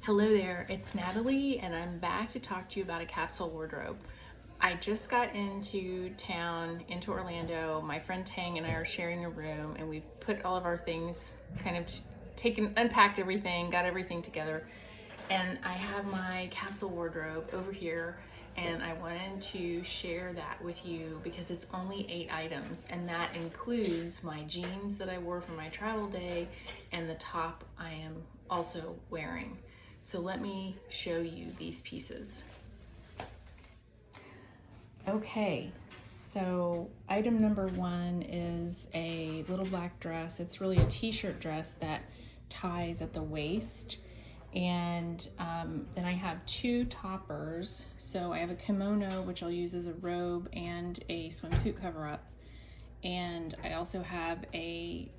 Hello there, it's Natalie and I'm back to talk to you about a capsule wardrobe. I just got into town, into Orlando. My friend Tang and I are sharing a room and we've put all of our things, kind of unpacked everything, got everything together. And I have my capsule wardrobe over here and I wanted to share that with you because it's only 8 items and that includes my jeans that I wore for my travel day and the top I am also wearing. So let me show you these pieces. Okay, so item number 1 is a little black dress. It's really a t-shirt dress that ties at the waist. And then I have 2 toppers. So I have a kimono, which I'll use as a robe and a swimsuit cover-up. And I also have a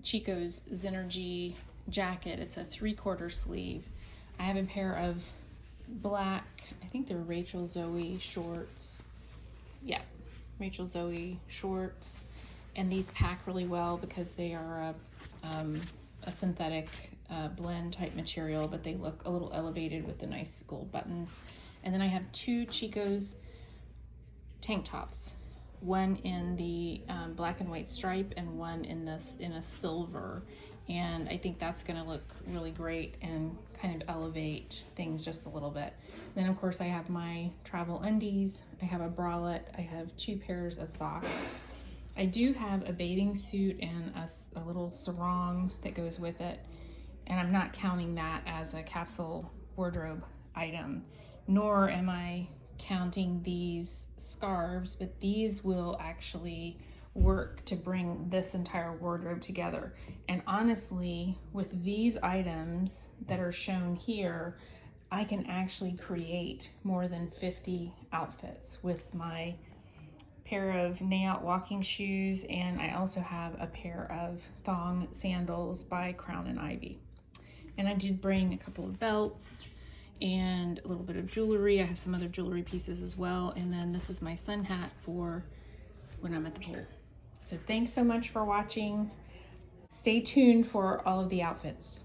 Chico's Zenergy jacket. It's a 3/4 sleeve. I have a pair of black, I think they're Rachel Zoe shorts. Yeah, Rachel Zoe shorts. And these pack really well because they are a synthetic blend type material, but they look a little elevated with the nice gold buttons. And then I have 2 Chico's tank tops, one in the black and white stripe and one in a silver. And I think that's gonna look really great and kind of elevate things just a little bit. Then of course I have my travel undies, I have a bralette, I have 2 pairs of socks. I do have a bathing suit and a little sarong that goes with it. And I'm not counting that as a capsule wardrobe item, nor am I counting these scarves, but these will actually work to bring this entire wardrobe together. And honestly, with these items that are shown here, I can actually create more than 50 outfits with my pair of Nayout walking shoes, and I also have a pair of thong sandals by Crown and Ivy. And I did bring a couple of belts and a little bit of jewelry. I have some other jewelry pieces as well. And then this is my sun hat for when I'm at the pool. So thanks so much for watching. Stay tuned for all of the outfits.